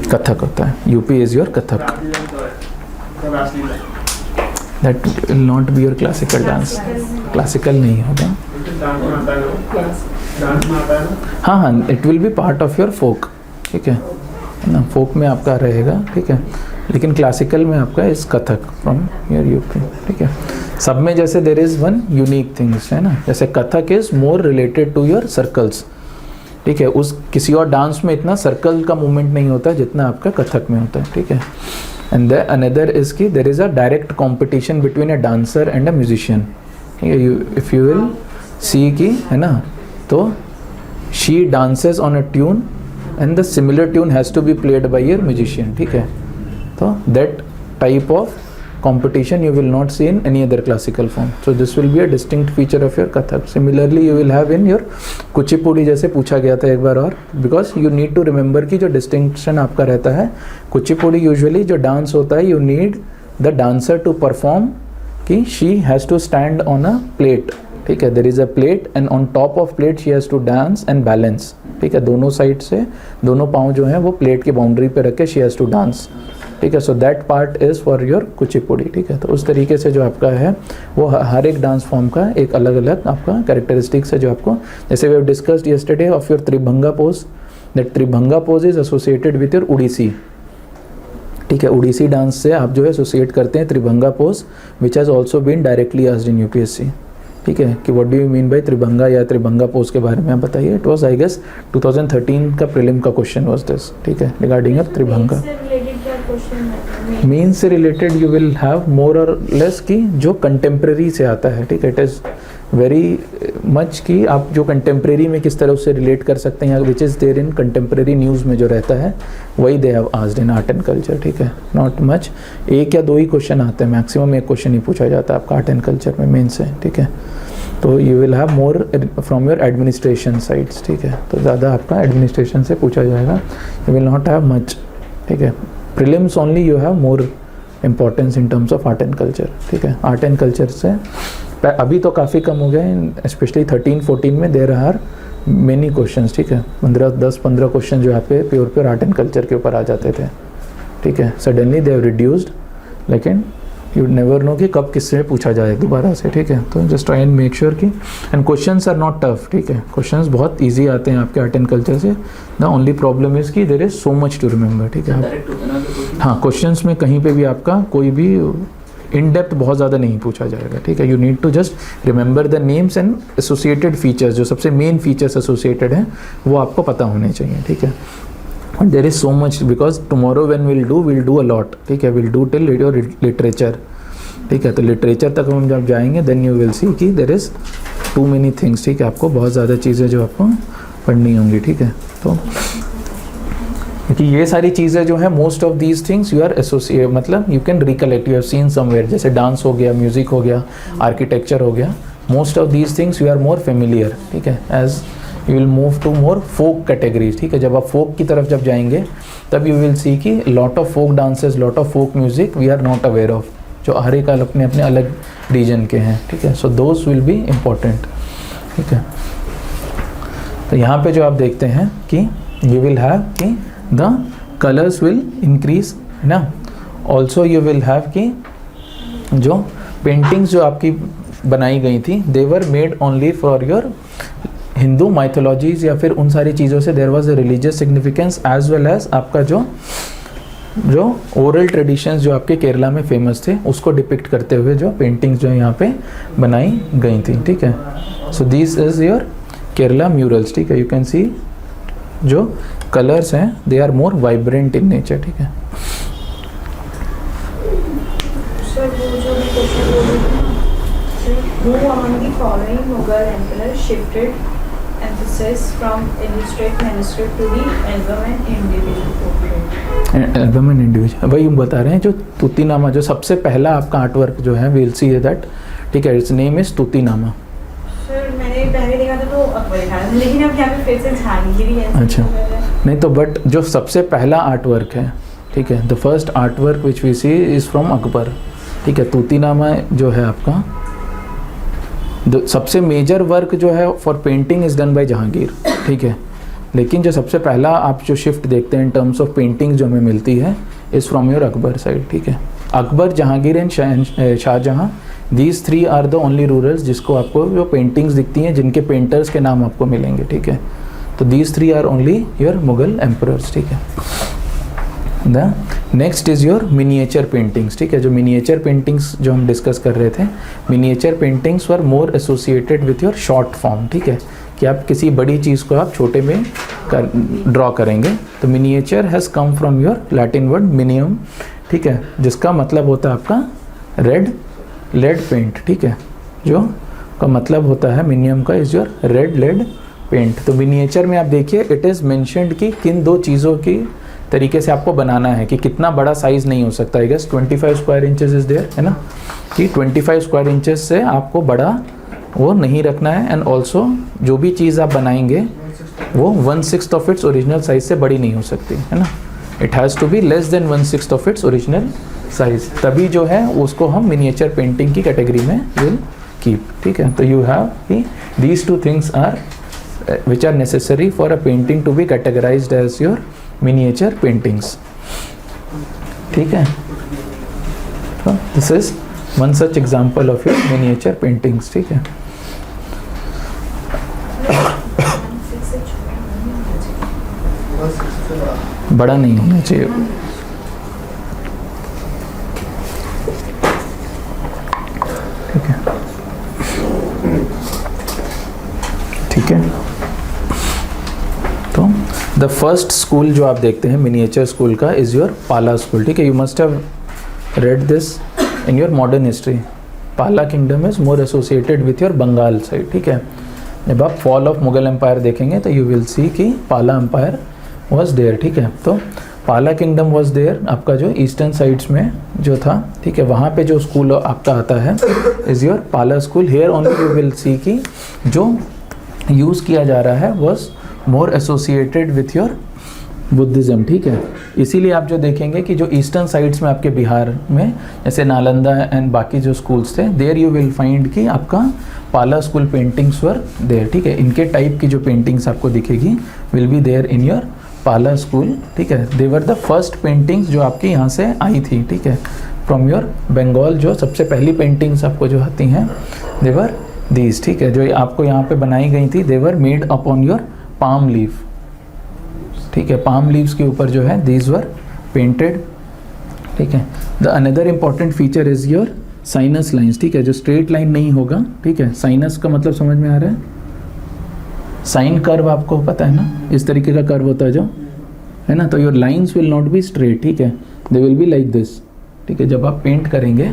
कथक होता है, UP is your Kathak, that will not be your classical dance, classical नहीं होगा। हाँ हाँ, it will be part of your folk, ठीक है ना, फोक में आपका रहेगा, ठीक है, लेकिन क्लासिकल में आपका इस कथक फ्रॉम योर यूपी, ठीक है। सब में जैसे there is one unique things है ना, जैसे Kathak is more related to your circles, ठीक है, उस किसी और डांस में इतना सर्कल का मूवमेंट नहीं होता जितना आपका कथक में होता है, ठीक है। एंड द अनदर इज कि there is a direct competition between a dancer and a musician, ठीक है। इफ़ यू विल सी की है ना, तो she dances on a tune and the similar tune has to be played by your musician, ठीक है। तो that type of competition you will not see in any other classical form, so this will be a distinct feature of your Kathak. Similarly you will have in your Kuchipudi, जैसे पूछा गया था एक बार और, because you need to remember कि जो distinction आपका रहता है कुचिपुड़ी, usually जो डांस होता है you need the dancer to perform कि she has to stand on a plate, ठीक है, there is a plate and on top of plate she has to dance and balance, ठीक है, दोनों साइड से दोनों पाँव जो हैं वो प्लेट की बाउंड्री पे रख के she has to dance, ठीक है। So that part is for your Kuchipudi, ठीक है। तो उस तरीके से जो आपका है वो हर एक डांस फॉर्म का एक अलग अलग आपका कैरेक्टरिस्टिक्स है, जो आपको, जैसे we have discussed yesterday of your Tribhanga pose, that Tribhanga pose is associated with your Odissi, ठीक है, उड़ीसी डांस से आप जो है एसोसिएट करते हैं Tribhanga pose, which has also been directly asked in UPSC, ठीक है, कि what do you mean by Tribhanga या त्रिभंगा पोज के बारे में आप बताइए। इट वाज आई गेस 2013 का प्रीलिम का क्वेश्चन वाज दिस, ठीक है, रिगार्डिंग अ त्रिभंगा। मीन से related you will have more और लेस की जो कंटेम्प्रेरी से आता है, ठीक है, इट इज़ वेरी मच कि आप जो कंटेम्प्रेरी में किस तरह उससे रिलेट कर सकते हैं, which is there in contemporary news में जो रहता है वही they have asked in art and culture, ठीक है, नॉट मच, एक या दो ही क्वेश्चन आते हैं, मैक्सिमम एक क्वेश्चन ही पूछा जाता है आपका आर्ट एंड कल्चर में मेन से, ठीक है। तो you will have more from your administration sides, ठीक है, तो ज़्यादा आपका एडमिनिस्ट्रेशन से पूछा जाएगा, you will not have much, ठीक है। Prelims only you have more importance in terms of art and culture, ठीक है। आर्ट एंड कल्चर से अभी तो काफ़ी कम हो गए, स्पेशली 13-14 में देर आर मेनी क्वेश्चंस, ठीक है, 10-15 क्वेश्चन जो आपके प्योर आर्ट एंड कल्चर के ऊपर आ जाते थे, ठीक है। सडनली दे हैव रिड्यूस्ड, लेकिन यू नेवर नो कि कब किससे पूछा जाए दोबारा से, ठीक है। तो just try and make sure कि, and questions are not tough, ठीक है, क्वेश्चंस बहुत इजी आते हैं आपके आर्ट एंड कल्चर से, द ओनली प्रॉब्लम इज़ कि there is so much to remember, ठीक है। हाँ, क्वेश्चंस में कहीं पे भी आपका कोई भी इन डेप्थ बहुत ज़्यादा नहीं पूछा जाएगा, ठीक है। You need to just remember the names and associated features, जो सबसे मेन फीचर्स एसोसिएटेड हैं वो आपको पता होने चाहिए, ठीक है। And there is so much because tomorrow when we'll do a lot, ठीक है, we'll do till your literature, ठीक है। तो लिटरेचर तक हम जब जाएंगे then you will see कि there is too many things, ठीक है, आपको बहुत ज़्यादा चीज़ें जो आपको पढ़नी होंगी, ठीक है। तो क्योंकि ये सारी चीज़ें जो है most of these things you are associate, मतलब you can recollect, you have seen somewhere, जैसे डांस हो गया, म्यूज़िक हो गया, आर्किटेक्चर हो गया, most of these things you are more familiar, ठीक है, as you will move to more folk categories, ठीक है। जब आप फोक की तरफ जब जाएंगे तब यू विल सी कि lot of folk dances, lot of folk music we are not aware of, जो हर एक अपने अपने अलग रीजन के हैं, ठीक है। So those will be important, ठीक है। तो यहाँ पे जो आप देखते हैं कि यू विल हैव कि द कलर्स विल इंक्रीज, है ना। ऑल्सो यू विल हैव कि जो पेंटिंग्स जो आपकी बनाई गई थी they were made only for your Hindu mythologies या फिर उन सारी चीज़ों से there was a religious significance as well as आपका जो ओरल ट्रेडिशंस जो आपके केरला में फेमस थे उसको डिपिक्ट करते हुए जो पेंटिंग्स जो यहाँ पे बनाई गई थी, ठीक है। So this is your Kerala murals, ठीक है। यू कैन सी जो कलर्स हैं they are more vibrant in nature, ठीक है। Who among the following Mughal emperors shifted emphasis from illustrate manuscript to the album and individual portrait? Album and individual, वही हम बता रहे हैं, जो तूतीनामा, जो सबसे पहला आपका आर्ट वर्क जो है वील सी दैट, ठीक है, इट्स नेम इज तूतीनामा। सर मैंने पहले देखा था तो अकबर लिखा था, लेकिन अब यहाँ पे फिर से जहांगीर है। अच्छा, नहीं तो बट जो सबसे पहला आर्ट वर्क है, ठीक है, the first art work which we see is from Akbar, ठीक है। तूतीनामा जो है आपका सबसे मेजर वर्क जो है for painting is done by Jahangir, ठीक है। लेकिन जो सबसे पहला आप जो शिफ्ट देखते हैं इन टर्म्स ऑफ पेंटिंग जो हमें मिलती है is from your Akbar side, ठीक है। Akbar, Jahangir and Shahjahan, these 3 are the only rulers जिसको आपको जो पेंटिंग्स दिखती हैं जिनके पेंटर्स के नाम आपको मिलेंगे, ठीक है। तो these 3 are only your Mughal emperors, ठीक है। The next is your miniature paintings, ठीक है। जो मिनिएचर पेंटिंग्स जो हम डिस्कस कर रहे थे, miniature paintings were more associated with your short form, ठीक है, कि आप किसी बड़ी चीज़ को आप छोटे में ड्रॉ करेंगे। तो miniature has come from your Latin word minium, ठीक है, जिसका मतलब होता है आपका लेड पेंट, ठीक है, जो का मतलब होता है मिनियम का इज़ योर लेड पेंट। तो मिनिएचर में आप देखिए इट इज़ मेंशन्ड कि किन 2 चीज़ों की तरीके से आपको बनाना है, कि कितना बड़ा साइज़ नहीं हो सकता। I guess 25 square inches is there, है ना, कि 25 स्क्वायर इंचेस से आपको बड़ा वो नहीं रखना है। एंड ऑल्सो जो भी चीज़ आप बनाएंगे वो 1/6 ऑफ इट्स ओरिजिनल साइज से बड़ी नहीं हो सकती, है ना। It has to be less than 1/6 of its original size, तभी जो है उसको हम मिनिएचर पेंटिंग की कैटेगरी में विल कीप, ठीक है। तो you have these 2 things are which are necessary for a painting to be categorized as your miniature paintings, ठीक है। This is one such example of your miniature paintings, ठीक है। बड़ा नहीं होना चाहिए, ठीक है, ठीक है। तो द फर्स्ट स्कूल जो आप देखते हैं मिनिएचर स्कूल का इज़ योर पाला स्कूल, ठीक है। You must have read this in your modern history. Pala kingdom is more associated with your Bengal side, ठीक है। जब आप फॉल ऑफ मुगल एम्पायर देखेंगे तो यू विल सी कि पाला एम्पायर वॉज देयर, ठीक है। तो पाला किंगडम वॉज देयर आपका जो ईस्टर्न साइड्स में जो था, ठीक है, वहाँ पे जो स्कूल आपका आता है is your Pala school. Here only you will see कि जो यूज़ किया जा रहा है was more associated with your Buddhism, ठीक है। इसीलिए आप जो देखेंगे कि जो ईस्टर्न साइड्स में आपके बिहार में जैसे नालंदा एंड बाकी जो स्कूल्स थे, देयर यू विल फाइंड कि आपका पाला स्कूल पेंटिंग्स वर देयर, ठीक है। इनके टाइप की जो पेंटिंग्स आपको दिखेगी will be there in your Pala school, ठीक है। They were the first paintings जो आपके यहाँ से आई थी, ठीक है, फ्रॉम योर बंगाल। जो सबसे पहली पेंटिंग्स आपको जो आती हैं दे वर दीज, ठीक है, जो आपको यहाँ पे बनाई गई थी, they were made upon your palm leaf, ठीक है। पाम लीव्स के ऊपर जो है दीज वर पेंटेड, ठीक है। The another important feature is your sinuous lines, ठीक है, जो स्ट्रेट लाइन नहीं होगा, ठीक है। साइनस का मतलब समझ में आ रहा है, साइन कर्व आपको पता है ना, इस तरीके का कर्व होता है जो, है ना। तो your lines will not be straight, ठीक है, दे विल बी लाइक दिस, ठीक है। जब आप पेंट करेंगे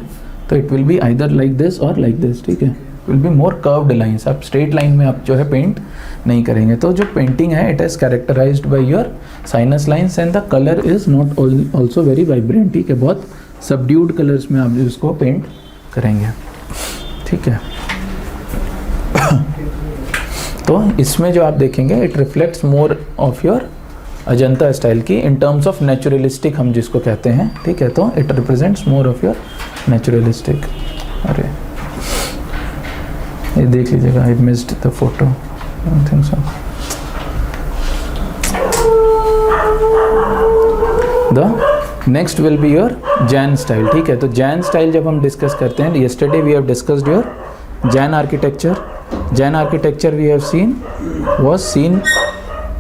तो it will be either like this और लाइक दिस, ठीक है, will be more curved lines. आप स्ट्रेट लाइन में आप जो है पेंट नहीं करेंगे। तो जो पेंटिंग है it is characterized by your sinuous lines and the colour is not also very vibrant, ठीक है। बहुत सबड्यूड कलर्स में आप इसको पेंट करेंगे, ठीक है। तो इसमें जो आप देखेंगे it reflects more of your Ajanta style की इन टर्म्स ऑफ नेचुरलिस्टिक हम जिसको कहते हैं, ठीक है। तो it represents more of your naturalistic. अरे ये देख लीजिएगा, I missed the photo, I think so. The next will be your Jain style, ठीक है। तो जैन स्टाइल जब हम डिस्कस करते हैं, yesterday we have discussed your Jain architecture. Jain architecture we have seen was seen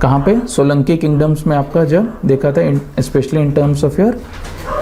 कहाँ पे, सोलंकी किंगडम्स में आपका जब देखा था, specially in terms of your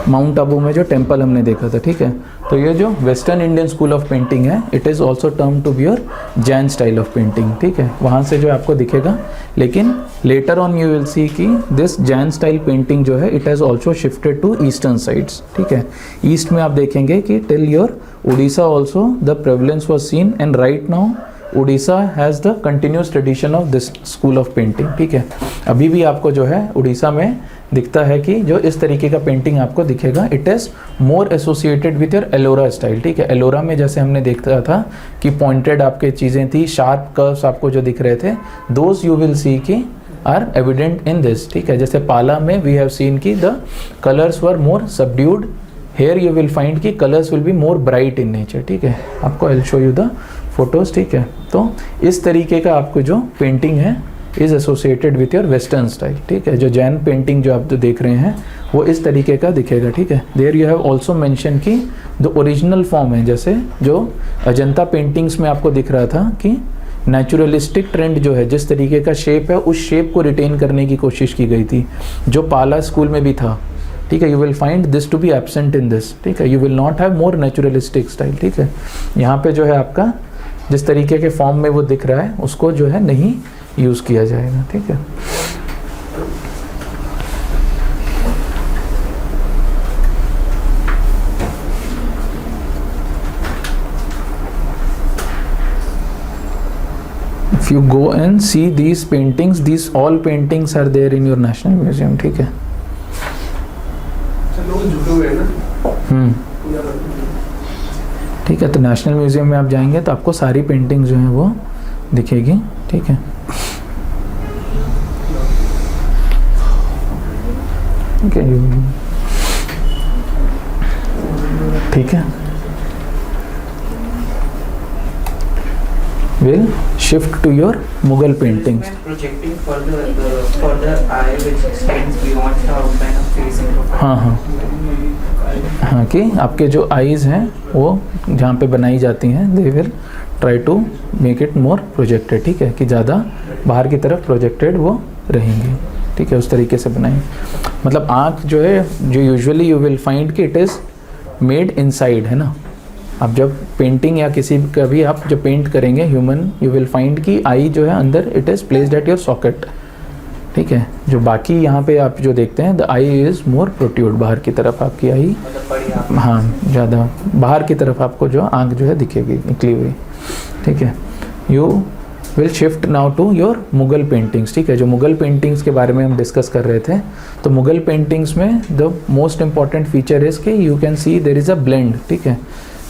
Mount Abu में जो टेम्पल हमने देखा था, ठीक है। तो ये जो western Indian school of painting है it is also term to be your Jain style of painting, ठीक है। वहाँ से जो आपको दिखेगा, लेकिन later on you will see कि दिस जैन स्टाइल पेंटिंग जो है it has also shifted to eastern sides, ठीक है। ईस्ट में आप देखेंगे कि till your Orissa also the prevalence was seen and right now Orissa has the continuous tradition of this school of painting, ठीक है। अभी भी आपको जो है उड़ीसा में दिखता है कि जो इस तरीके का पेंटिंग आपको दिखेगा it is more associated with your Ellora style, ठीक है। एलोरा में जैसे हमने देखा था कि पॉइंटेड आपके चीज़ें थी, शार्प कर्व्स आपको जो दिख रहे थे, दोज यू विल सी कि आर एविडेंट इन दिस, ठीक है। जैसे पाला में वी हैव सीन कि the colours were more subdued, here you will find कि colours will be more bright in nature, ठीक है। आपको I will show you the photos, ठीक है। तो इस तरीके का आपको जो पेंटिंग है is associated with your western style, ठीक है। जो जैन पेंटिंग जो आप जो देख रहे हैं वो इस तरीके का दिखेगा, ठीक है। There you have also mention कि जो ओरिजिनल फॉर्म है, जैसे जो अजंता पेंटिंग्स में आपको दिख रहा था कि नेचुरलिस्टिक ट्रेंड जो है, जिस तरीके का शेप है उस शेप को रिटेन करने की कोशिश की गई थी, जो पाला स्कूल में भी था, ठीक है। You will find this to be absent in this, ठीक है। You will not have more naturalistic style, ठीक है। यहाँ पे जो है आपका जिस तरीके के फॉर्म में वो दिख रहा है उसको जो है नहीं यूज़ किया जाएगा, ठीक है। If you go and see these paintings, these all paintings are there in your National Museum, ठीक है। ठीक है, तो नेशनल म्यूजियम में आप जाएंगे तो आपको सारी पेंटिंग जो है वो दिखेगी, ठीक है। ठीक है, will shift to your Mughal paintings. Projecting for the eye which extends beyond the outline of face and profile. हाँ, कि आपके जो आईज हैं वो जहाँ पे बनाई जाती हैं, they will try to make it more projected, ठीक है, कि ज़्यादा बाहर की तरफ प्रोजेक्टेड वो रहेंगी, ठीक है। उस तरीके से बनाएंगे, मतलब आँख जो है जो यूजुअली यू विल फाइंड कि इट इज़ मेड इनसाइड, है ना। आप जब पेंटिंग या किसी का भी आप जब पेंट करेंगे ह्यूमन, यू विल फाइंड कि आई जो है अंदर it is placed at your socket, ठीक है। जो बाकी यहाँ पे आप जो देखते हैं the I is more protrude, बाहर की तरफ आपकी आई, हाँ, ज़्यादा बाहर की तरफ आपको जो आँख जो है दिखेगी निकली हुई, ठीक है। You will shift now to your Mughal paintings, ठीक है। जो मुगल पेंटिंग्स के बारे में हम डिस्कस कर रहे थे, तो मुगल पेंटिंग्स में the most important feature is कि you can see there is a blend, ठीक है।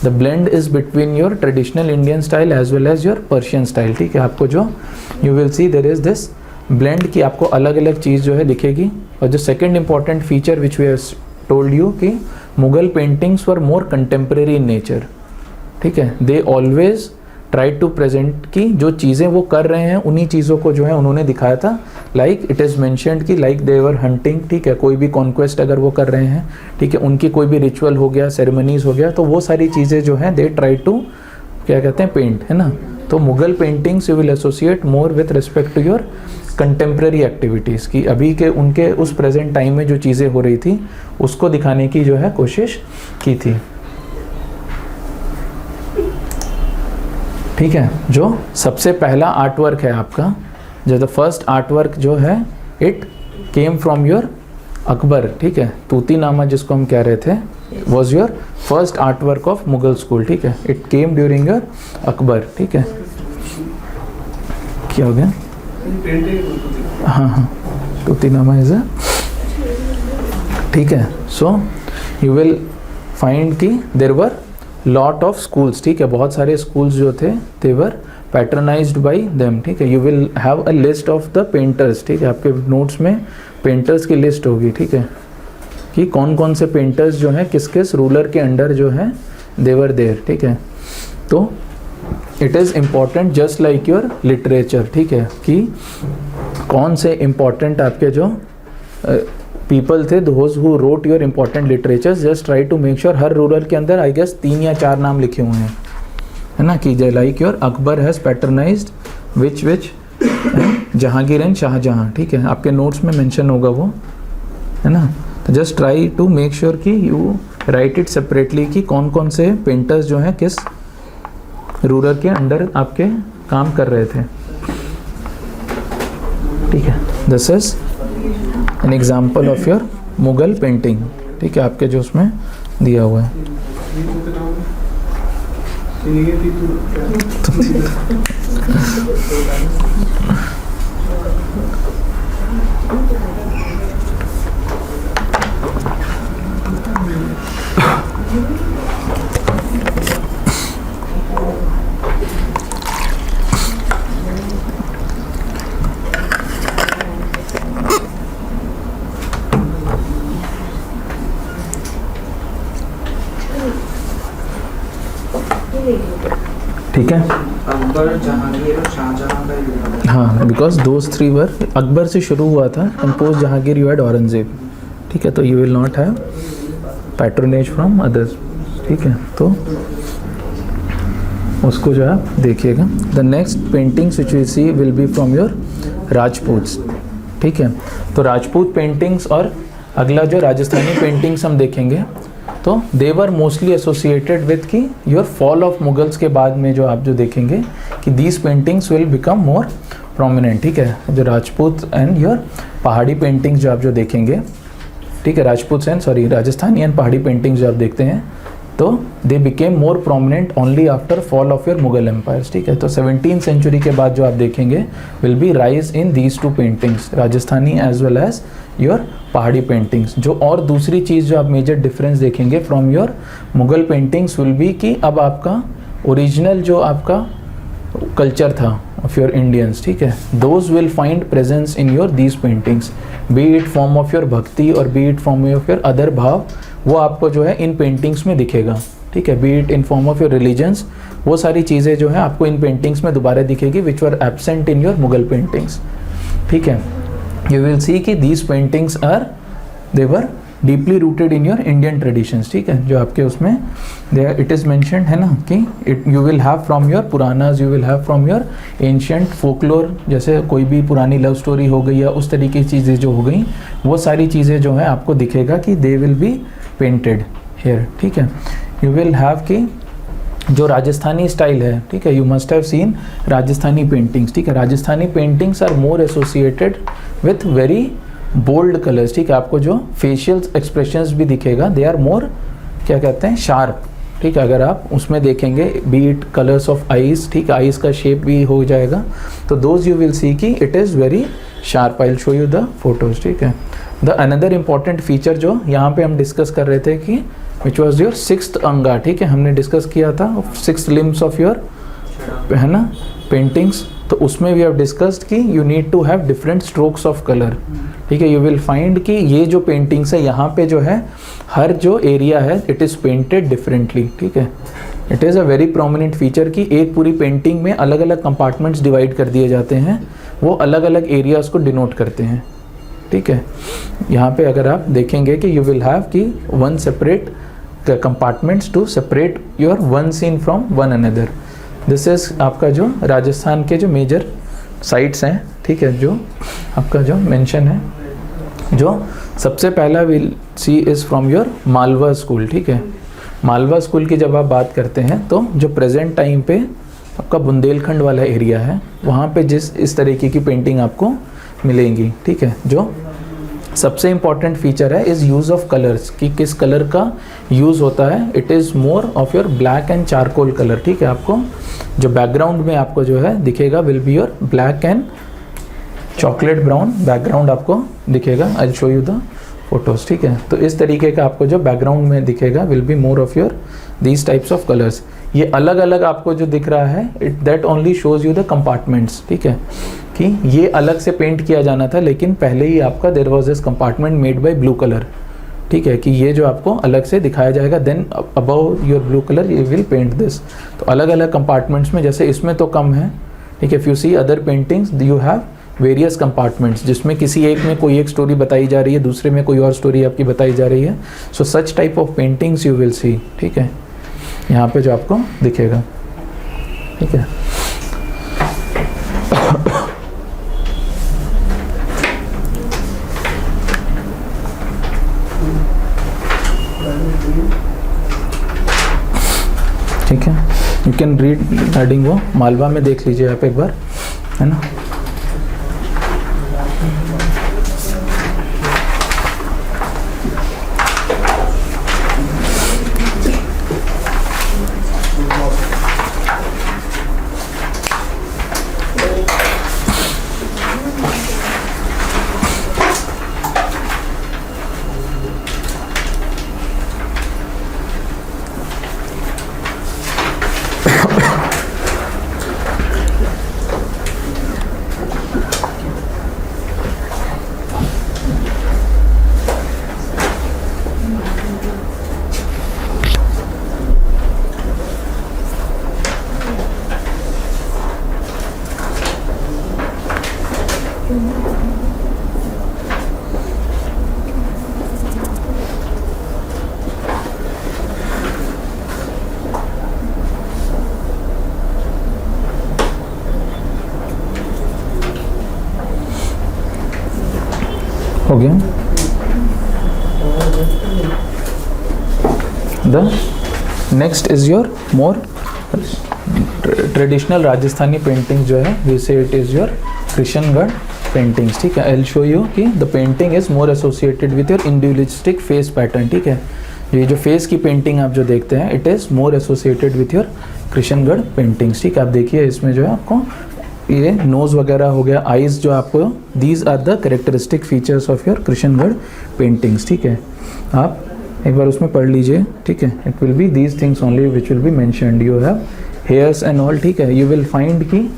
The blend is between your traditional Indian style as well as your Persian style, ठीक है। आपको जो you will see there is this blend की आपको अलग अलग चीज़ जो है दिखेगी। और जो second important feature which we have told you कि Mughal paintings were more contemporary in nature, ठीक है। They always try to present कि जो चीज़ें वो कर रहे हैं उन्हीं चीज़ों को जो है उन्होंने दिखाया था। लाइक इट इज़ मेंशन्ड कि लाइक दे वर हंटिंग, ठीक है। कोई भी कॉन्क्वेस्ट अगर वो कर रहे हैं, ठीक है, उनकी कोई भी रिचुअल हो गया, सेरेमनीज हो गया, तो वो सारी चीज़ें जो हैं दे ट्राई टू क्या कहते हैं पेंट, है ना। तो Mughal paintings you will associate more with respect to your contemporary activities की अभी के उनके उस प्रेजेंट टाइम में जो चीज़ें हो रही थी उसको दिखाने की जो है कोशिश की थी, ठीक है। जो सबसे पहला आर्ट वर्क है आपका, जो द फर्स्ट आर्ट वर्क जो है it came from your Akbar, ठीक है। तूतीनामा जिसको हम कह रहे थे was your first art work of Mughal school, ठीक है। It came during your Akbar, ठीक है। क्या हो गया? हाँ, तूतीनामा इज अ, ठीक है। सो यू विल फाइंड कि there were lot of schools, ठीक है। बहुत सारे स्कूल्स जो थे दे वर पैटर्नाइज्ड बाई देम, ठीक है। You will have a list of the painters, ठीक है। आपके नोट्स में पेंटर्स की लिस्ट होगी, ठीक है, कि कौन कौन से पेंटर्स जो हैं किस किस रूलर के अंडर जो है दे वर देयर, ठीक है। तो it is important just like your literature, ठीक है, कि कौन से इम्पॉर्टेंट आपके जो पीपल थे those who wrote your important literature, just try to make sure हर रूलर के अंदर आई गेस 3 या 4 नाम लिखे हुए हैं, है ना, कि like your Akbar has patronized which Jahangir and Shahjahan, ठीक है। आपके नोट्स में मेंशन होगा वो, है ना। तो just try to make sure कि यू राइट इट सेपरेटली कि कौन कौन से पेंटर्स जो हैं किस रूलर के अंडर आपके काम कर रहे थे, ठीक है। This is an example of your Mughal painting, ठीक है, आपके जो उसमें दिया हुआ है। ठीक है, अकबर, जहांगीर और शाहजहां का यूज। हाँ, because those three were, Akbar से शुरू हुआ था and post Jahangir you had Aurangzeb, ठीक है, तो you will not have patronage from others, ठीक है, तो उसको जो है आप देखिएगा। The next paintings which we see will be from your Rajputs, ठीक है, तो राजपूत पेंटिंग्स और अगला जो राजस्थानी पेंटिंग्स हम देखेंगे तो they were mostly associated with की योर फॉल ऑफ मुगल्स के बाद में जो आप जो देखेंगे कि these paintings will become more prominent, ठीक है, जो Rajput and your Pahari paintings जो आप जो देखेंगे, ठीक है, Rajput and sorry Rajasthani and Pahari paintings जो आप देखते हैं तो they became more prominent only after fall of your Mughal empires, ठीक है, तो 17th सेंचुरी के बाद जो आप देखेंगे will be rise in these two paintings, Rajasthani as well as your Pahari paintings. जो और दूसरी चीज़ जो आप मेजर डिफरेंस देखेंगे from your Mughal paintings will be कि अब आपका ओरिजिनल जो आपका कल्चर था ऑफ योर इंडियंस, ठीक है, those will find presence in your these paintings, B it form of your भक्ति और B it form of your other भाव, वो आपको जो है इन पेंटिंग्स में दिखेगा, ठीक है, B it in form of your religions, वो सारी चीज़ें जो है आपको इन पेंटिंग्स में दोबारा दिखेगी which were absent in your Mughal paintings, ठीक है। यू विल सी कि these paintings are they were deeply rooted in your Indian traditions, ठीक है, जो आपके उसमें देयर इट इज़ मेंशन्ड है ना कि it you will have from your Puranas, you will have from your ancient folklore, जैसे कोई भी पुरानी लव स्टोरी हो गई या उस तरीके की चीज़ें जो हो गई, वो सारी चीज़ें जो है आपको दिखेगा कि they will be painted hair, ठीक है। यू विल हैव कि जो राजस्थानी स्टाइल है, ठीक है, you must have seen Rajasthani paintings, ठीक है, Rajasthani paintings are more associated with very bold colours, ठीक है, आपको जो फेशियल एक्सप्रेशंस भी दिखेगा दे आर मोर क्या कहते हैं शार्प, ठीक है, अगर आप उसमें देखेंगे B it colours of eyes, ठीक है, आईज का शेप भी हो जाएगा, तो दोज यू विल सी कि it is very sharp. I will show you the photos, ठीक है। द अनदर इम्पॉर्टेंट फीचर जो यहाँ पे हम डिस्कस कर रहे थे कि विच वॉज योर 6th अंगा, ठीक है, हमने डिस्कस किया था 6 लिम्स ऑफ योर है ना पेंटिंग्स, तो उसमें वी हैव डिस्कस्ड कि you need to have different strokes of colour, ठीक है, यू विल फाइंड कि ये जो पेंटिंग्स है यहाँ पे जो है हर जो एरिया है इट इज़ पेंटेड डिफरेंटली, ठीक है, it is a very prominent feature कि एक पूरी पेंटिंग में अलग अलग कंपार्टमेंट्स डिवाइड कर दिए जाते हैं, वो अलग अलग एरियाज़ को डिनोट करते हैं, ठीक है। यहाँ पे अगर आप देखेंगे कि यू विल हैव कि one separate compartments to separate your one scene from one another, this is आपका जो राजस्थान के जो मेजर साइट्स हैं, ठीक है, जो आपका जो मेंशन है, जो सबसे पहला will see is from your Malwa school, ठीक है, मालवा स्कूल की जब आप बात करते हैं तो जो प्रेजेंट टाइम पे आपका बुंदेलखंड वाला एरिया है वहाँ पे जिस इस तरीके की पेंटिंग आपको मिलेंगी, ठीक है। जो सबसे इम्पॉर्टेंट फीचर है इज़ यूज़ ऑफ कलर्स, कि किस कलर का यूज़ होता है, it is more of your black and charcoal colour, ठीक है, आपको जो बैकग्राउंड में आपको जो है दिखेगा will be your black and chocolate brown background आपको दिखेगा, आई will show you the photos, ठीक है, तो इस तरीके का आपको जो बैकग्राउंड में दिखेगा will be more of your these types of colours. ये अलग अलग आपको जो दिख रहा है it that only shows you the compartments, ठीक है, कि ये अलग से पेंट किया जाना था लेकिन पहले ही आपका there was this compartment made by blue colour, ठीक है, कि ये जो आपको अलग से दिखाया जाएगा, then above your blue colour you will paint this, तो अलग अलग कंपार्टमेंट्स में, जैसे इसमें तो कम है, ठीक है, if you see other paintings you have various compartments जिसमें किसी एक में कोई एक स्टोरी बताई जा रही है, दूसरे में कोई और स्टोरी आपकी बताई जा रही है, so such type of paintings you will see, ठीक है, यहाँ पे जो आपको दिखेगा, ठीक है। ठीक है, यू कैन रीड रिगार्डिंग वो मालवा में देख लीजिए आप एक बार, है ना। The next is your more traditional Rajasthani painting जो है, वी से it is your Krishnagarh paintings, ठीक है। आई विल शो यू कि the painting is more associated with your individualistic face pattern, ठीक है। ये जो फेस की पेंटिंग आप जो देखते हैं, it is more associated with your Krishnagarh paintings, ठीक है। आप देखिए इसमें जो है आपको ये नोज़ वगैरह हो गया, आइज़ जो आपको, these are the characteristic features of your Krishnagarh paintings, ठीक है। आप एक बार उसमें पढ़ लीजिए, ठीक है। It will B these things only which will be mentioned. You have hairs and all, ठीक है। यू विल फाइंड कि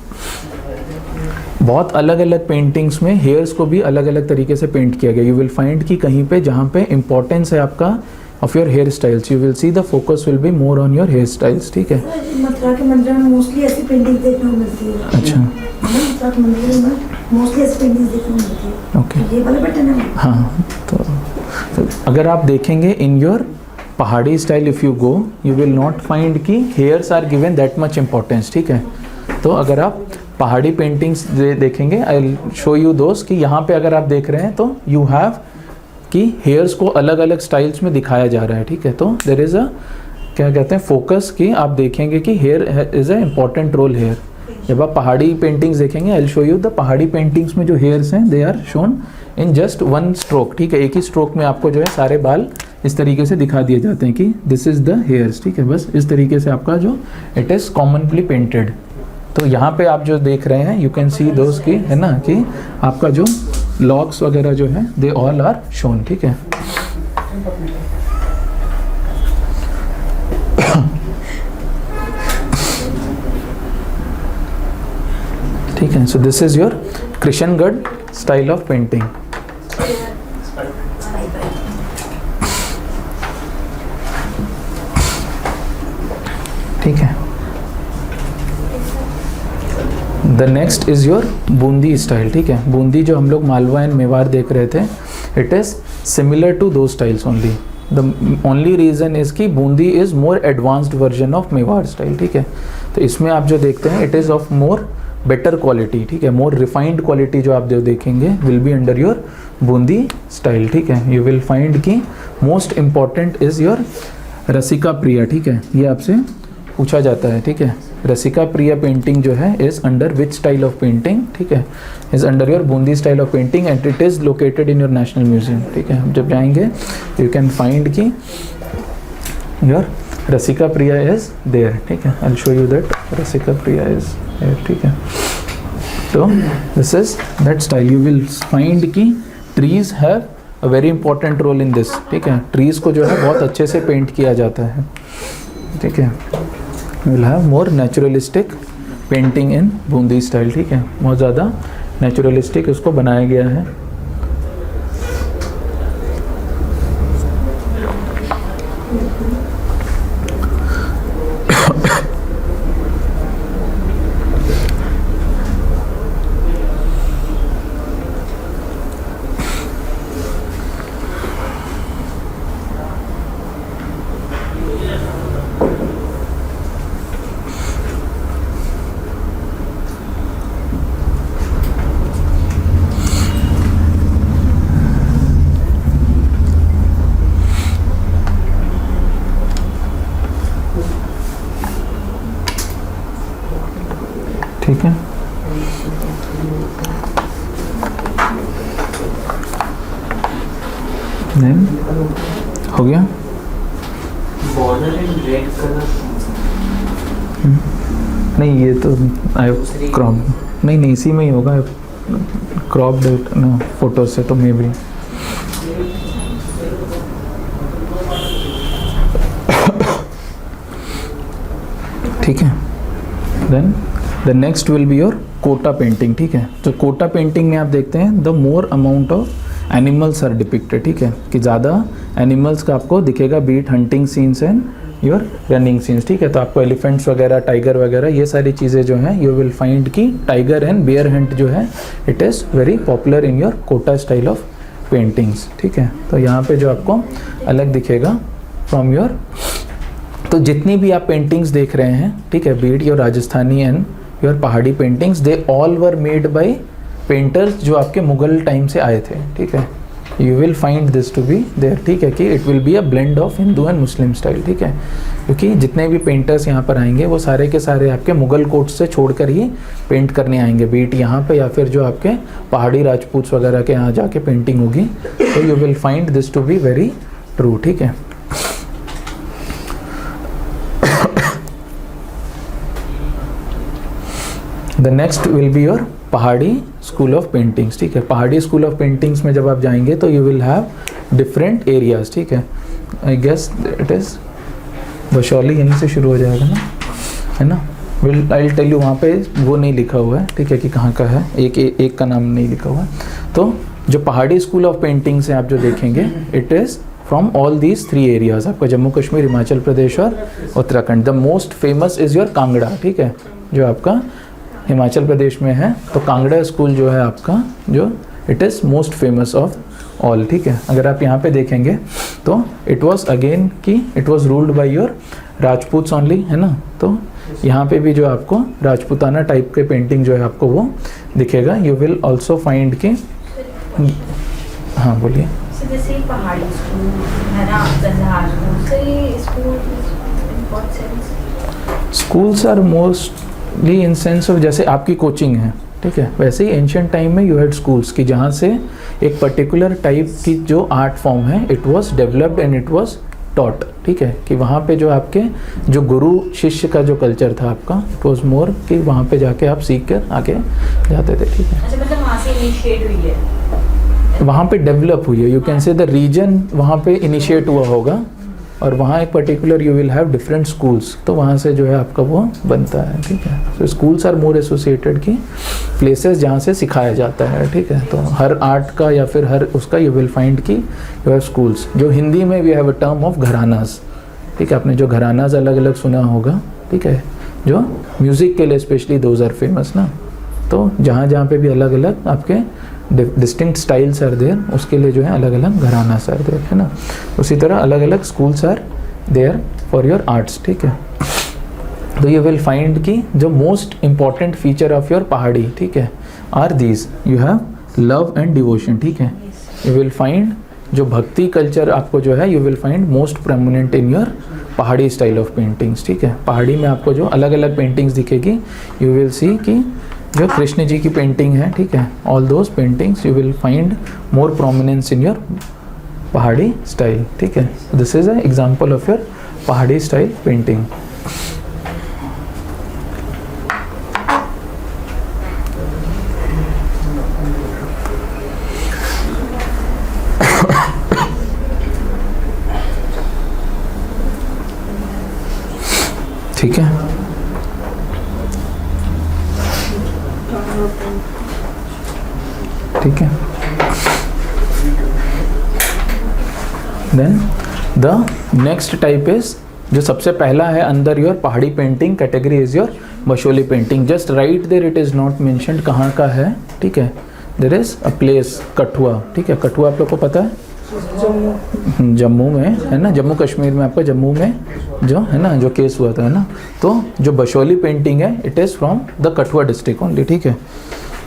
बहुत अलग अलग पेंटिंग्स में हेयर्स को भी अलग अलग तरीके से पेंट किया गया। यू विल फाइंड कि कहीं पे जहाँ पे इंपॉर्टेंस है आपका of your hair styles, you will see the focus will be more on your hair styles, ठीक है। मथुरा के मंदिर में मोस्टली ऐसी पेंटिंग देखने को मिलती है। अच्छा, मथुरा के मंदिर में मोस्टली ऐसी पेंटिंग देखने को मिलती है। ओके, ये वाला पैटर्न है। हाँ, तो अगर आप देखेंगे in your Pahari style, if you go, you will not find कि hairs are given that much importance, ठीक है। तो अगर आप पहाड़ी पेंटिंग्स देखेंगे, आई विल शो यू दोस्त कि यहाँ पे अगर आप देख रहे हैं तो यू हैव कि हेयर्स को अलग अलग स्टाइल्स में दिखाया जा रहा है, ठीक है। तो देर इज़ अ क्या कहते हैं फोकस, कि आप देखेंगे कि hair is a important role hair. जब आप पहाड़ी पेंटिंग्स देखेंगे, I will show you the Pahari paintings में जो हेयर्स हैं, they are shown in just one stroke, ठीक है। एक ही स्ट्रोक में आपको जो है सारे बाल इस तरीके से दिखा दिए जाते हैं कि दिस इज़ द हेयर्स, ठीक है। बस इस तरीके से आपका जो इट इज़ कॉमनली पेंटेड। तो यहाँ पे आप जो देख रहे हैं, यू कैन सी दोस की, है ना, कि आपका जो लॉक्स वगैरह जो है, दे ऑल आर शोन, ठीक है। ठीक है, so this is your Krishnagarh style of painting. ठीक है, the next is your Bundi style, ठीक है। बूंदी जो हम लोग मालवा एंड मेवाड़ देख रहे थे, it is similar to those styles only. The only reason is कि Bundi is more advanced version of Mewar style, ठीक है। तो इसमें आप जो देखते हैं, it is of more better quality, ठीक है। मोर रिफाइंड क्वालिटी जो आप जो देखेंगे will be under your Bundi style, ठीक है। यू विल फाइंड कि most important is your Rasika Priya, ठीक है। ये आपसे पूछा जाता है, ठीक है। रसिका प्रिया पेंटिंग जो है is under which style of painting, ठीक है, is under your Bundi style of painting and it is located in your national museum, ठीक है। हम जब जाएंगे यू कैन फाइंड कि your Rasika Priya is there, ठीक है। I will show you that Rasika Priya is there, ठीक है। तो this is that style. You will find कि trees have a very important role in this, ठीक है। ट्रीज को जो है बहुत अच्छे से पेंट किया जाता है, ठीक है। Will have more naturalistic painting in Bundi style, ठीक है। बहुत ज़्यादा नेचुरलिस्टिक इसको बनाया गया है। ठीक है, देन हो गया। बॉर्डर इन रेड कलर, नहीं ये तो आई क्रॉप, नहीं इसी में ही होगा, क्रॉप ना फोटो से, तो मे बी ठीक है। Then the next will be your Kota painting, ठीक है। तो कोटा पेंटिंग में आप देखते हैं the more amount of animals are depicted, ठीक है, कि ज़्यादा एनिमल्स का आपको दिखेगा, beat hunting scenes and your running scenes, ठीक है। तो आपको एलिफेंट्स वगैरह, टाइगर वगैरह, ये सारी चीज़ें जो हैं, यू विल फाइंड कि टाइगर एंड बेयर हंट जो है, it is very popular in your Kota style of paintings, ठीक है। तो यहाँ पे जो आपको अलग दिखेगा फ्रॉम योर, तो जितनी भी आप पेंटिंग्स देख रहे हैं, ठीक है, be it your Rajasthani and your Pahari paintings, they all were made by painters जो आपके मुगल टाइम से आए थे, ठीक है। You will find this to be there, ठीक है, कि it will be a blend of Hindu and Muslim style, ठीक है, क्योंकि जितने भी पेंटर्स यहाँ पर आएंगे वो सारे के सारे आपके मुगल कोट से छोड़कर ही पेंट करने आएंगे, बीट यहाँ पे या फिर जो आपके पहाड़ी राजपूत वगैरह के यहाँ जाके पेंटिंग होगी, तो you will find this to be very true, ठीक है। The next will be your Pahari school of paintings, ठीक है। पहाड़ी स्कूल ऑफ पेंटिंग्स में जब आप जाएंगे तो you will have different areas, ठीक है। I guess it is Basohli, यहीं से शुरू हो जाएगा ना, है ना। विल आई टेल यू, वहाँ पे वो नहीं लिखा हुआ है, ठीक है, कि कहाँ का है, एक का नाम नहीं लिखा हुआ है। तो जो पहाड़ी स्कूल ऑफ पेंटिंग्स है आप जो देखेंगे, it is from all these 3 areas, आपका जम्मू कश्मीर, हिमाचल प्रदेश और Uttarakhand. The most famous is your Kangra, ठीक है, जो आपका हिमाचल प्रदेश में है। तो कांगड़ा स्कूल जो है आपका, जो it is most famous of all, ठीक है। अगर आप यहाँ पे देखेंगे तो इट वाज अगेन कि it was ruled by your Rajputs only, है ना। तो यहाँ पे भी जो आपको राजपूताना टाइप के पेंटिंग जो है आपको वो दिखेगा। यू विल ऑल्सो फाइंड के, हाँ बोलिए। So जैसे पहाड़ी स्कूल है ना, गंधार स्कूल, so ये school in what sense? Schools are mostly in sense of, जैसे आपकी कोचिंग है, ठीक है, वैसे ही एंशियंट टाइम में यू हैड स्कूल्स की जहाँ से एक पर्टिकुलर टाइप की जो आर्ट फॉर्म है it was developed and it was taught, ठीक है, कि वहाँ पे जो आपके जो गुरु शिष्य का जो कल्चर था आपका, इट वाज मोर कि वहाँ पे जाके आप सीख कर आगे जाते थे, ठीक है। अच्छा, मतलब वहाँ से इनिशिएट हुई है, वहाँ पे डेवलप हुई है, you can say the region वहाँ पे इनिशिएट हुआ होगा, और वहाँ एक particular you will have different schools, तो वहाँ से जो है आपका वो बनता है, ठीक है। तो स्कूल्स आर मोर एसोसिएटेड की प्लेसेस जहाँ से सिखाया जाता है, ठीक है। तो हर आर्ट का या फिर हर उसका यू विल फाइंड की यू हैव स्कूल्स। जो हिंदी में we have a term of gharanas, ठीक है, आपने जो घरानाज अलग अलग सुना होगा, ठीक है, जो म्यूज़िक के लिए स्पेशली दोज आर फेमस ना। तो जहाँ जहाँ पे भी अलग अलग आपके डिस्टिंक्ट स्टाइल्स आर देयर, उसके लिए जो है अलग अलग घरानास आर देयर, है ना। उसी तरह अलग अलग schools are there for your arts, ठीक है। तो यू विल फाइंड कि जो most important feature of your Pahari, ठीक है, are these, you have love and devotion, ठीक है। यू विल फाइंड जो भक्ति कल्चर आपको जो है you will find most prominent in your Pahari style of paintings, ठीक है। पहाड़ी में आपको जो अलग अलग पेंटिंग्स दिखेगी, यू विल सी कि जो कृष्ण जी की पेंटिंग है, ठीक है, all those paintings you will find more prominence in your Pahari style, ठीक है। This is a example of your Pahari style painting. ठीक है, ठीक है। Then the next type is, जो सबसे पहला है अंदर your Pahari painting category is your Basohli painting. Just write there it is not mentioned कहाँ का है, ठीक है। There is a place Kathua, ठीक है। कठुआ आप लोग को पता है, जम्मू में है ना, जम्मू कश्मीर में आपका जम्मू में जो है ना जो केस हुआ था, है ना। तो जो बशोली पेंटिंग है it is from the Kathua district only, ठीक है।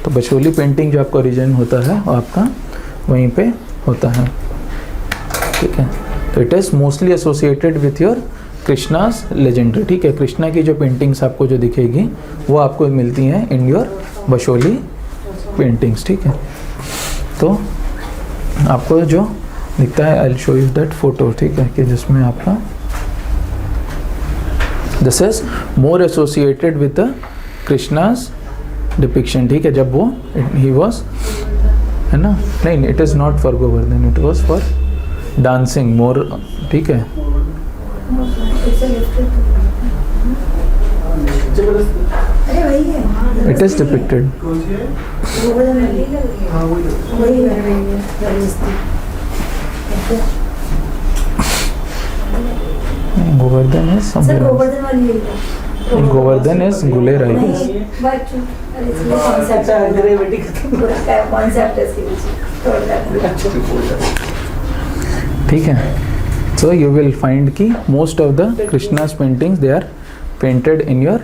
तो बशोली पेंटिंग जो आपका ओरिजिन होता है वो आपका वहीं पे होता है, ठीक है। तो it is mostly associated with your Krishna's legendary, ठीक है। कृष्णा की जो पेंटिंग्स आपको जो दिखेगी वो आपको मिलती हैं इन योर बशोली पेंटिंग्स, ठीक है। तो आपको जो दिखता है, I will show you that photo, ठीक है, कि जिसमें आपका this is more associated with the Krishna's depiction, ठीक है। जब वो ही वॉज, है ना, नहीं it is not for Govardhan, it was for dancing मोर, ठीक है। It is depicted, Govardhan is Govardhan is Guler, I guess. ठीक है। So you will find कि most of the Krishna's paintings they are painted in your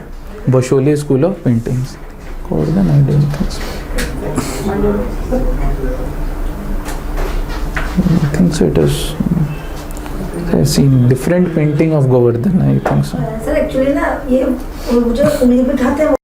Basholi school of paintings. Govardhan, I don't think so. I think so. It is. I've seen different painting of Govardhan. I think so. Sir actually ना ये वो जो उंगली पे उठाते हैं